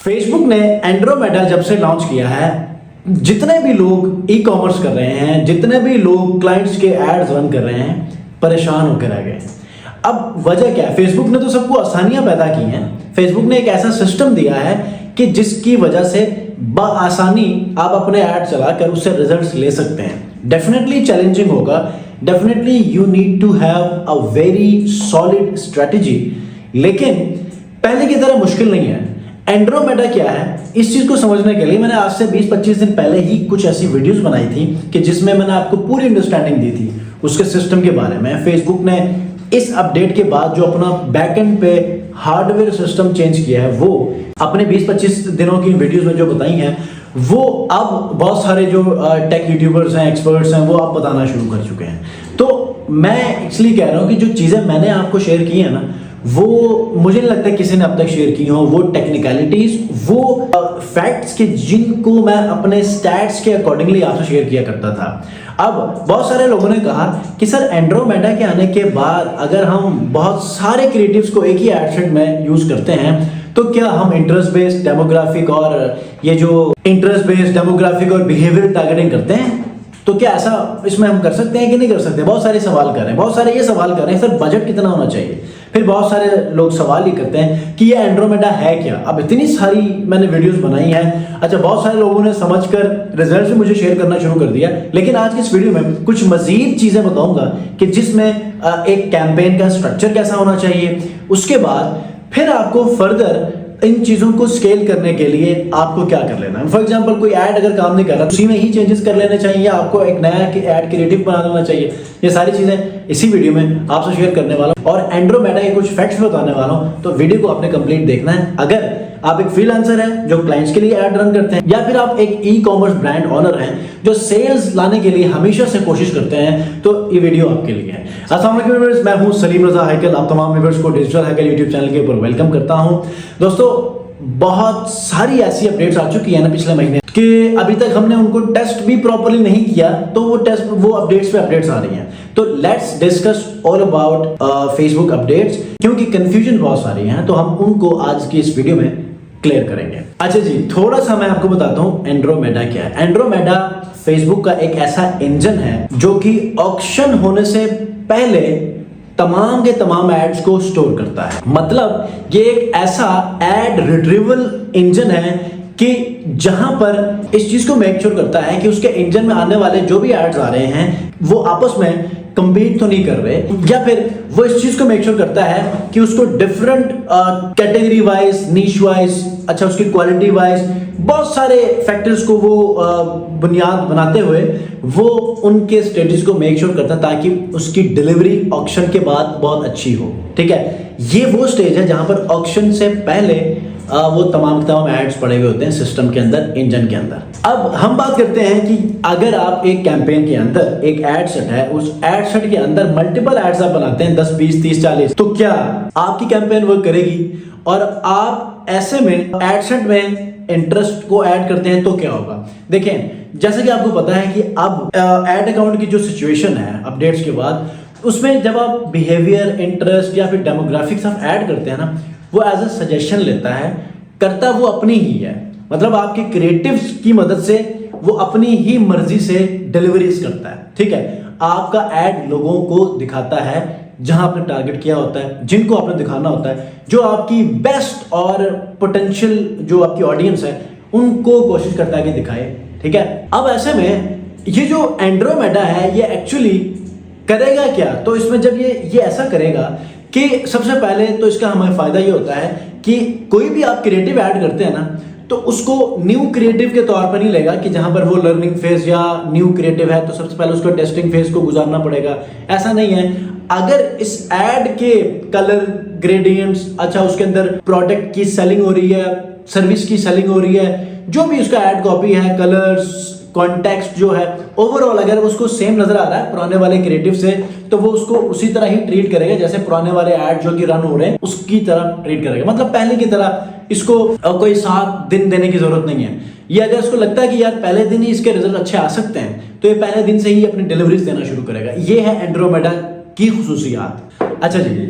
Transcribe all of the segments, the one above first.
Facebook ने Andromeda जब से लॉन्च किया है, जितने भी लोग ई कॉमर्स कर रहे हैं, जितने भी लोग क्लाइंट्स के एड्स रन कर रहे हैं, परेशान होकर रह गए। अब वजह क्या है? फेसबुक ने तो सबको आसानियां पैदा की हैं। फेसबुक ने एक ऐसा सिस्टम दिया है कि जिसकी वजह से बआसानी आप अपने ऐड चलाकर उससे रिजल्ट्स ले सकते हैं। डेफिनेटली चैलेंजिंग होगा, definitely you need to have a very solid strategy, लेकिन पहले की तरह मुश्किल नहीं है। एंड्रोमेडा क्या है, इस चीज को समझने के लिए मैंने आज से 20-25 दिन पहले ही कुछ ऐसी वीडियोस बनाई थी कि जिसमें मैंने आपको पूरी अंडरस्टैंडिंग दी थी उसके सिस्टम के बारे में। फेसबुक ने इस अपडेट के बाद जो अपना बैकएंड पे हार्डवेयर सिस्टम चेंज किया है, वो अपने 20-25 दिनों की वीडियोस में जो बताई हैं, वो अब बहुत सारे जो टेक यूट्यूबर्स हैं, एक्सपर्ट्स हैं, वो आप बताना शुरू कर चुके हैं। तो मैं इसलिए कह रहा हूँ कि जो चीजें मैंने आपको शेयर की है ना, वो मुझे नहीं लगता किसी ने अब तक शेयर की हो। वो टेक्निकलिटीज, वो फैक्ट्स के जिनको मैं अपने स्टैट्स के अकॉर्डिंगली आपसे शेयर किया करता था। अब बहुत सारे लोगों ने कहा कि सर एंड्रोमेडा के आने के बाद अगर हम बहुत सारे क्रिएटिव्स को एक ही एडसेट में यूज करते हैं तो क्या हम इंटरेस्ट बेस्ड डेमोग्राफिक और ये जो इंटरेस्ट बेस्ड डेमोग्राफिक और बिहेवियर टारगेटिंग करते हैं, तो क्या ऐसा इसमें हम कर सकते हैं कि नहीं कर सकते? बहुत सारे सवाल कर रहे हैं। बहुत सारे ये सवाल कर रहे हैं सर बजट कितना होना चाहिए। फिर बहुत सारे लोग सवाल ही करते हैं कि ये एंड्रोमेडा है क्या। अब इतनी सारी मैंने वीडियोस बनाई हैं, अच्छा बहुत सारे लोगों ने समझकर रिजल्ट भी मुझे शेयर करना शुरू कर दिया, लेकिन आज की इस वीडियो में कुछ मजीद चीजें बताऊंगा कि जिसमें एक कैंपेन का स्ट्रक्चर कैसा होना चाहिए, उसके बाद फिर आपको फर्दर इन चीजों को स्केल करने के लिए आपको क्या कर लेना है। फॉर एग्जांपल कोई ऐड अगर काम नहीं कर रहा, उसी में ही चेंजेस कर लेने चाहिए या आपको एक नया ऐड क्रिएटिव बना लेना चाहिए। ये सारी चीजें इसी वीडियो में आपसे शेयर करने वाला हूं और एंड्रोमेडा के कुछ फैक्ट्स बताने वाला हूं, तो वीडियो को आपने कंप्लीट देखना है। अगर आप एक फ्रीलांसर हैं जो क्लाइंट्स के लिए ऐड रन करते हैं, या फिर आप एक ई कॉमर्स ब्रांड ओनर हैं जो सेल्स लाने के लिए हमेशा से कोशिश करते हैं, तो ये वीडियो आपके लिए है। अस्सलाम वालेकुम व्यूअर्स, मैं हूं सलीम रजा हैकल। आप तमाम व्यूअर्स को डिजिटल हैकल यूट्यूब चैनल के ऊपर वेलकम करता हूं। दोस्तों बहुत सारी ऐसी अपडेट्स आ चुकी है ना पिछले महीने कि अभी तक हमने उनको टेस्ट भी प्रॉपर्ली नहीं किया, तो वो अपडेट्स पे अपडेट्स आ रही हैं। तो let's discuss all about Facebook updates, क्योंकि कंफ्यूजन बहुत सारी हैं, तो हम उनको आज की इस वीडियो में क्लियर करेंगे। अच्छा जी, थोड़ा सा मैं आपको बताता हूं एंड्रोमेडा क्या है। एंड्रोमेडा फेसबुक का एक ऐसा इंजन है जो कि ऑक्शन होने से पहले तमाम के तमाम एड्स को स्टोर करता है। मतलब ये एक ऐसा एड रिट्रीवल इंजन है कि जहां पर इस चीज को मेक श्योर करता है कि उसके इंजन में आने वाले जो भी एड्स आ रहे हैं वो आपस में कंपीट तो नहीं कर रहे, या फिर वो इस चीज को मेक श्योर करता है कि उसको डिफरेंट कैटेगरी वाइज, नीश वाइज, अच्छा उसकी क्वालिटी वाइज, बहुत सारे फैक्टर्स को वो बुनियाद बनाते हुए वो उनके स्टेटस को मेक श्योर करता है ताकि उसकी डिलीवरी ऑक्शन के बाद बहुत अच्छी हो। ठीक है, ये वो स्टेज है जहां पर ऑक्शन से पहले वो तमाम एड्स पड़े हुए होते हैं सिस्टम के अंदर, इंजन के अंदर। अब हम बात करते हैं कि अगर आप एक कैंपेन के अंदर एक एड सेट है, उस एड सेट के अंदर मल्टीपल एड्स आप बनाते हैं 10, 20, 30, 40, तो क्या आपकी कैंपेन वर्क करेगी? और आप ऐसे में एड सेट में इंटरेस्ट को ऐड करते हैं तो क्या होगा? देखें, जैसे कि आपको पता है कि अब एड अकाउंट की जो सिचुएशन है अपडेट्स के बाद, उसमें जब आप बिहेवियर, इंटरेस्ट या फिर डेमोग्राफिक्स आप ऐड करते हैं ना, वो एज अ सजेशन लेता है, करता वो अपनी ही है। मतलब आपके क्रिएटिव्स की मदद से वो अपनी ही मर्जी से डिलीवरीज करता है। ठीक है, आपका ऐड लोगों को दिखाता है जहां आपने टारगेट किया होता है, जिनको आपने दिखाना होता है, जो आपकी बेस्ट और पोटेंशियल जो आपकी ऑडियंस है उनको कोशिश करता है कि दिखाए। ठीक है, अब ऐसे में ये जो एंड्रोमेडा है ये एक्चुअली करेगा क्या? तो इसमें जब ये ऐसा करेगा कि सबसे पहले तो इसका हमें फायदा ये होता है कि कोई भी आप क्रिएटिव ऐड करते हैं ना, तो उसको न्यू क्रिएटिव के तौर पर नहीं लेगा कि जहां पर वो लर्निंग फेज या न्यू क्रिएटिव है तो सबसे पहले उसको टेस्टिंग फेज को गुजारना पड़ेगा। ऐसा नहीं है। अगर इस ऐड के कलर ग्रेडियंट्स, अच्छा उसके अंदर प्रोडक्ट की सेलिंग हो रही है, सर्विस की सेलिंग हो रही है, जो भी उसका ऐड कॉपी है, कलर्स, कॉन्टेक्स्ट जो है, ओवरऑल अगर उसको सेम नजर आ रहा है पुराने वाले क्रिएटिव से, तो वो उसको उसी तरह ही ट्रीट करेगा जैसे पुराने वाले ऐड जो कि रन हो रहे हैं उसकी तरह ट्रीट करेगा। मतलब पहले की तरह इसको कोई 7 दिन देने की जरूरत नहीं है। ये अगर उसको लगता है कि यार पहले दिन ही इसके रिजल्ट अच्छे आ सकते हैं, तो ये पहले दिन से ही अपनी डिलीवरीज देना शुरू करेगा। ये है एंड्रोमेडा की खुसूसियात। अच्छा जी,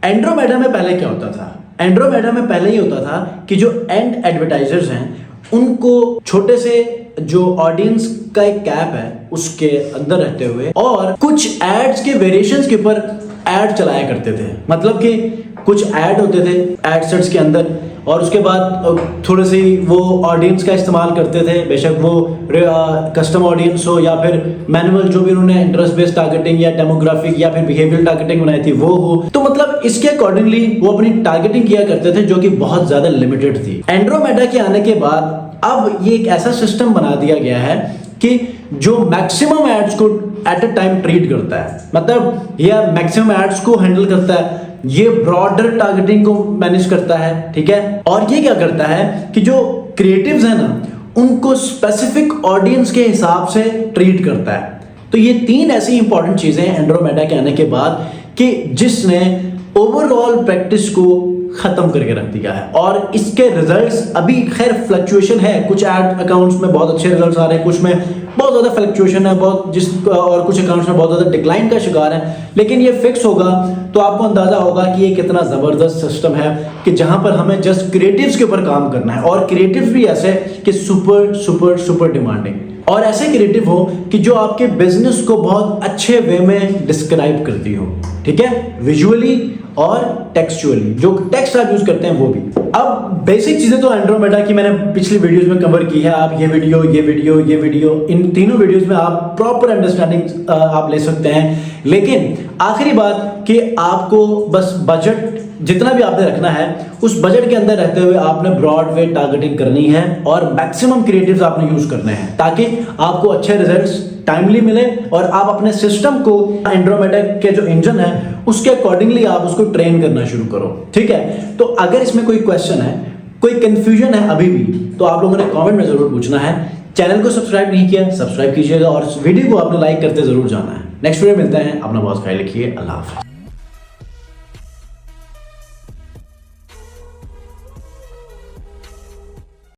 एंड्रोमेडा में पहले क्या होता था? एंड्रोमेडा में पहले ही होता था कि जो एंड एडवर्टाइजर्स हैं उनको छोटे से जो ऑडियंस का एक कैप है उसके अंदर रहते हुए और कुछ एड्स के वेरिएशंस के ऊपर एड चलाया करते थे। मतलब कि कुछ ऐड होते थे एड सेट्स के अंदर और उसके बाद थोड़े से वो ऑडियंस का इस्तेमाल करते थे, बेशक वो कस्टम ऑडियंस हो या फिर मैनुअल जो भी उन्होंने इंटरेस्ट बेस्ड टारगेटिंग या डेमोग्राफिक या फिर बिहेवियर टारगेटिंग बनाई थी वो हो। तो मतलब इसके अकॉर्डिंगली वो अपनी टारगेटिंग किया करते थे जो कि बहुत ज्यादा लिमिटेड थी। एंड्रोमेडा के आने के बाद अब ये एक ऐसा सिस्टम बना दिया गया है कि जो मैक्सिमम एड्स को एट अ टाइम ट्रीट करता है, मतलब यह मैक्सिमम एड्स को हैंडल करता है, ये ब्रॉडर टारगेटिंग को मैनेज करता है, ठीक है। और ये क्या करता है कि जो क्रिएटिव्स है ना उनको स्पेसिफिक ऑडियंस के हिसाब से ट्रीट करता है। तो ये तीन ऐसी इंपॉर्टेंट चीजें हैं एंड्रोमेडा के आने के बाद कि जिसने ओवरऑल प्रैक्टिस को खत्म करके रख दिया है और इसके रिजल्ट्स अभी खैर फ्लक्चुएशन है, कुछ एड अकाउंट्स में बहुत अच्छे रिजल्ट्स आ रहे हैं, कुछ में बहुत ज्यादा फ्लक्चुएशन है और कुछ अकाउंट्स में बहुत ज्यादा डिक्लाइन का शिकार है। लेकिन ये फिक्स होगा तो आपको अंदाजा होगा कि ये कितना जबरदस्त सिस्टम है कि जहां पर हमें जस्ट क्रिएटिव्स के ऊपर काम करना है और क्रिएटिव्स भी ऐसे कि सुपर सुपर सुपर डिमांडिंग और ऐसे क्रिएटिव हो कि जो आपके बिजनेस को बहुत अच्छे वे में डिस्क्राइब करती हो, ठीक है, विजुअली और टेक्सचुअली, जो टेक्स्ट आप यूज करते हैं वो भी। अब बेसिक चीजें तो एंड्रोमेडा की मैंने पिछली वीडियोस में कवर की है। आप ये वीडियो इन तीनों वीडियोस में आप प्रॉपर अंडरस्टैंडिंग आप ले सकते हैं। लेकिन आखिरी बात कि आपको बस बजट जितना भी आपने रखना है उस बजट के अंदर रहते हुए आपने ब्रॉड वे टारगेटिंग करनी है और मैक्सिमम क्रिएटिव्स आपने यूज करने हैं ताकि आपको अच्छे रिजल्ट्स टाइमली मिले और आप अपने सिस्टम को एंड्रोमेडा के जो इंजन है उसके अकॉर्डिंगली आप उसको ट्रेन करना शुरू करो, ठीक है। तो अगर इसमें कोई क्वेश्चन है, कोई कंफ्यूजन है अभी भी, तो आप लोगों ने कमेंट में जरूर पूछना है। चैनल को सब्सक्राइब नहीं किया, सब्सक्राइब कीजिएगा और इस वीडियो को आपने लाइक करते जरूर जाना है। नेक्स्ट वीडियो मिलते हैं, अपना बहुत ख्याल रखिए, अल्लाह हाफिज़।